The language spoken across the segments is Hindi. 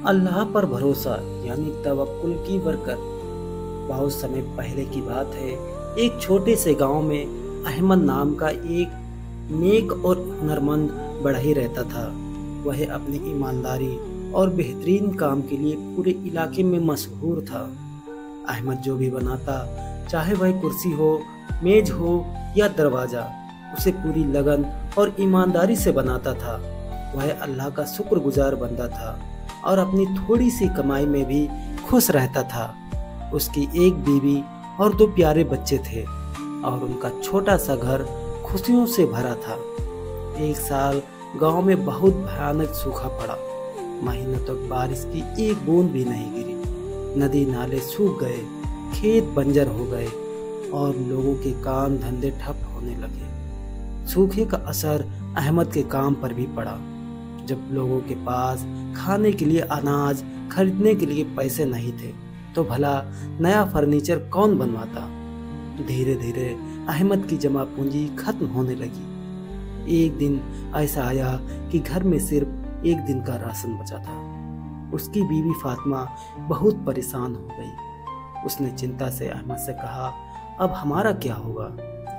अल्लाह पर भरोसा यानी तवक्कुल की बरकत। बहुत समय पहले की बात है, एक छोटे से गांव में अहमद नाम का एक नेक और हुनरमंद बढ़ई रहता था। वह अपनी ईमानदारी और बेहतरीन काम के लिए पूरे इलाके में मशहूर था। अहमद जो भी बनाता, चाहे वह कुर्सी हो, मेज हो या दरवाजा, उसे पूरी लगन और ईमानदारी से बनाता था। वह अल्लाह का शुक्रगुजार बंदा था और अपनी थोड़ी सी कमाई में भी खुश रहता था। उसकी एक बीवी और 2 प्यारे बच्चे थे और उनका छोटा सा घर खुशियों से भरा था। एक साल गांव में बहुत भयानक सूखा पड़ा। महीनों तक बारिश की एक बूंद भी नहीं गिरी। नदी नाले सूख गए, खेत बंजर हो गए और लोगों के काम धंधे ठप होने लगे। सूखे का असर अहमद के काम पर भी पड़ा। जब लोगों के पास खाने के लिए अनाज खरीदने के लिए पैसे नहीं थे, तो भला नया फर्नीचर कौन बनवाता। धीरे धीरे अहमद की जमा पूंजी खत्म होने लगी। एक दिन ऐसा आया कि घर में सिर्फ एक दिन का राशन बचा था। उसकी बीवी फातिमा बहुत परेशान हो गई। उसने चिंता से अहमद से कहा, अब हमारा क्या होगा?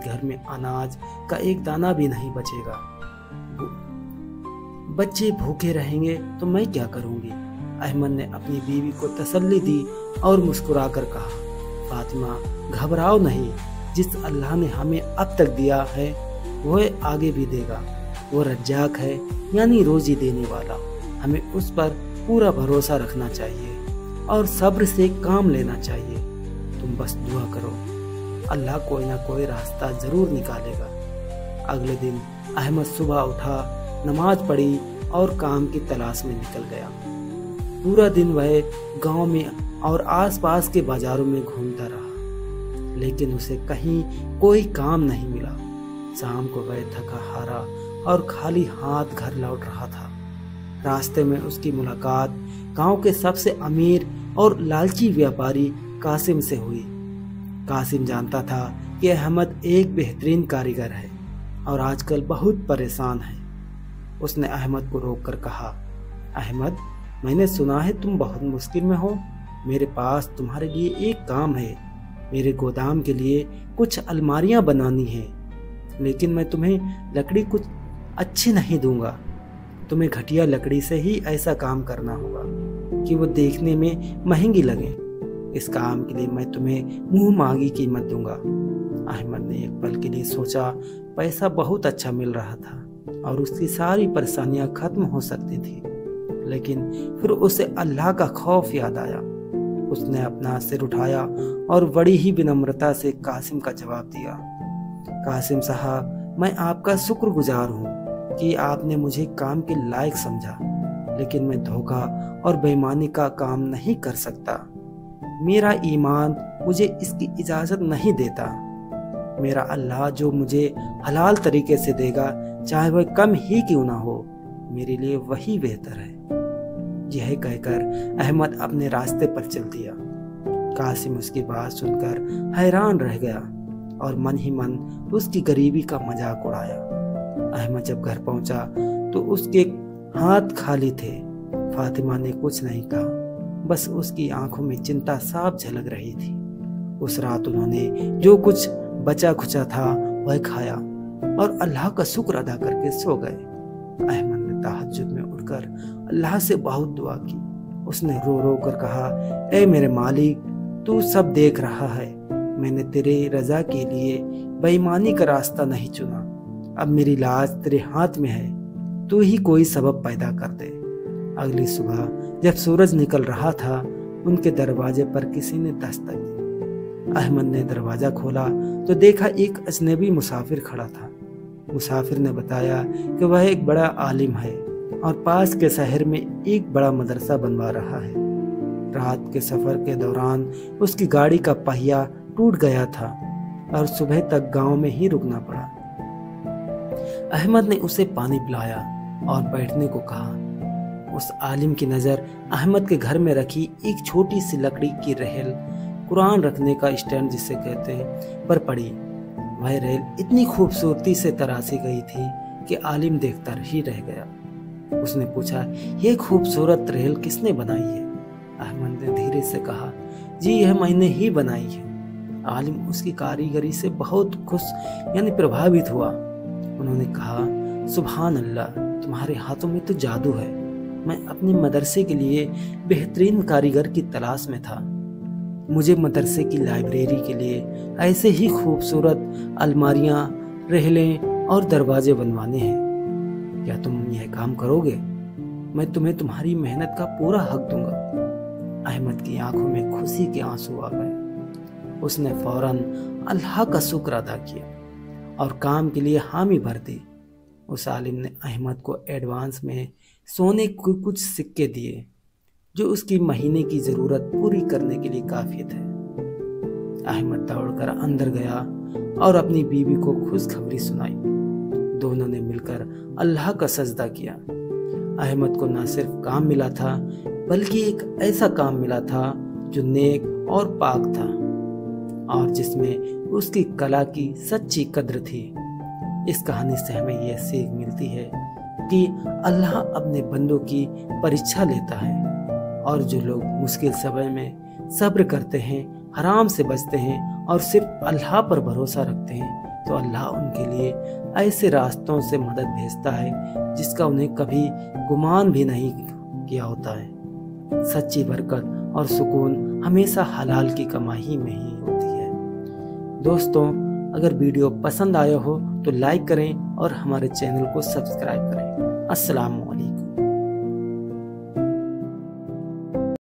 घर में अनाज का एक दाना भी नहीं बचेगा। बच्चे भूखे रहेंगे तो मैं क्या करूंगी? अहमद ने अपनी बीवी को तसल्ली दी और मुस्कुराकर कहा, फातिमा घबराओ नहीं, जिस अल्लाह ने हमें अब तक दिया है वह आगे भी देगा। वो रज्जाक है यानी रोजी देने वाला। हमें उस पर पूरा भरोसा रखना चाहिए और सब्र से काम लेना चाहिए। तुम बस दुआ करो, अल्लाह कोई ना कोई रास्ता जरूर निकालेगा। अगले दिन अहमद सुबह उठा, नमाज पढ़ी और काम की तलाश में निकल गया। पूरा दिन वह गांव में और आसपास के बाजारों में घूमता रहा, लेकिन उसे कहीं कोई काम नहीं मिला। शाम को वह थका हारा और खाली हाथ घर लौट रहा था। रास्ते में उसकी मुलाकात गांव के सबसे अमीर और लालची व्यापारी कासिम से हुई। कासिम जानता था कि अहमद एक बेहतरीन कारीगर है और आजकल बहुत परेशान है। उसने अहमद को रोककर कहा, अहमद, मैंने सुना है तुम बहुत मुश्किल में हो। मेरे पास तुम्हारे लिए एक काम है। मेरे गोदाम के लिए कुछ अलमारियां बनानी है, लेकिन मैं तुम्हें लकड़ी कुछ अच्छी नहीं दूंगा। तुम्हें घटिया लकड़ी से ही ऐसा काम करना होगा कि वो देखने में महंगी लगे। इस काम के लिए मैं तुम्हें मुंह मांगी कीमत दूंगा। अहमद ने एक पल के लिए सोचा। पैसा बहुत अच्छा मिल रहा था और उसकी सारी परेशानियां खत्म हो सकती थी, लेकिन फिर उसे अल्लाह का खौफ याद आया। उसने अपना सिर उठाया और बड़ी ही विनम्रता से कासिम का जवाब दिया, कासिम साहब, मैं आपका शुक्रगुजार हूँ कि आपने मुझे काम के लायक समझा, लेकिन मैं धोखा और बेईमानी का काम नहीं कर सकता। मेरा ईमान मुझे इसकी इजाज़त नहीं देता। मेरा अल्लाह जो मुझे हलाल तरीके से देगा, चाहे वह कम ही क्यों ना हो, मेरे लिए वही बेहतर है। यह कहकर अहमद अपने रास्ते पर चल दिया। कासिम उसकी बात सुनकर हैरान रह गया और मन ही मन उसकी गरीबी का मजाक उड़ाया। अहमद जब घर पहुंचा तो उसके हाथ खाली थे। फातिमा ने कुछ नहीं कहा, बस उसकी आंखों में चिंता साफ झलक रही थी। उस रात उन्होंने जो कुछ बचा खुचा था वह खाया और अल्लाह का शुक्र अदा करके सो गए। अहमद ने तहज्जुद में उठकर अल्लाह से बहुत दुआ की। उसने रो रो कर कहा, ए मेरे मालिक, तू सब देख रहा है। मैंने तेरे रजा के लिए बेईमानी का रास्ता नहीं चुना। अब मेरी लाज तेरे हाथ में है। तू ही कोई सबब पैदा कर दे। अगली सुबह जब सूरज निकल रहा था, उनके दरवाजे पर किसी ने दस्तक दी। अहमद ने दरवाजा खोला तो देखा एक अजनबी मुसाफिर खड़ा था। मुसाफिर ने बताया कि वह एक बड़ा आलिम है और पास के शहर में एक बड़ा मदरसा बनवा रहा है। रात के सफर के दौरान उसकी गाड़ी का पहिया टूट गया था और सुबह तक गांव में ही रुकना पड़ा। अहमद ने उसे पानी पिलाया और बैठने को कहा। उस आलिम की नज़र अहमद के घर में रखी एक छोटी सी लकड़ी की रेल, कुरान रखने का स्टैंड जिसे कहते हैं, पर पड़ी। वह रेल इतनी खूबसूरती से तराशी गई थी कि आलिम देखता ही रह गया। उसने पूछा, ये खूबसूरत रेल किसने बनाई है? अहमद ने धीरे से कहा, जी यह मैंने ही बनाई है। आलिम उसकी कारीगरी से बहुत खुश यानी प्रभावित हुआ। उन्होंने कहा, सुभान अल्लाह, तुम्हारे हाथों में तो जादू है। मैं अपने मदरसे के लिए बेहतरीन कारीगर की तलाश में था। मुझे मदरसे की लाइब्रेरी के लिए ऐसे ही खूबसूरत अलमारियां, रेहलें और दरवाजे बनवाने हैं। क्या तुम यह काम करोगे? मैं तुम्हें तुम्हारी मेहनत का पूरा हक दूंगा। अहमद की आंखों में खुशी के आंसू आ गए। उसने फौरन अल्लाह का शुक्र अदा किया और काम के लिए हामी भर दी। उस आलिम ने अहमद को एडवांस में सोने के कुछ सिक्के दिए, जो उसकी महीने की जरूरत पूरी करने के लिए काफी थे। अहमद दौड़कर अंदर गया और अपनी बीवी को खुशखबरी सुनाई। दोनों ने मिलकर अल्लाह का सजदा किया। अहमद को न सिर्फ काम मिला था, बल्कि एक ऐसा काम मिला था जो नेक और पाक था और जिसमें उसकी कला की सच्ची कद्र थी। इस कहानी से हमें यह सीख मिलती है कि अल्लाह अपने बंदों की परीक्षा लेता है और जो लोग मुश्किल समय में सब्र करते हैं, हराम से बचते हैं और सिर्फ अल्लाह पर भरोसा रखते हैं, तो अल्लाह उनके लिए ऐसे रास्तों से मदद भेजता है जिसका उन्हें कभी गुमान भी नहीं किया होता है। सच्ची बरकत और सुकून हमेशा हलाल की कमाई में ही होती है। दोस्तों, अगर वीडियो पसंद आया हो तो लाइक करें और हमारे चैनल को सब्सक्राइब करें। अस्सलाम वालेकुम।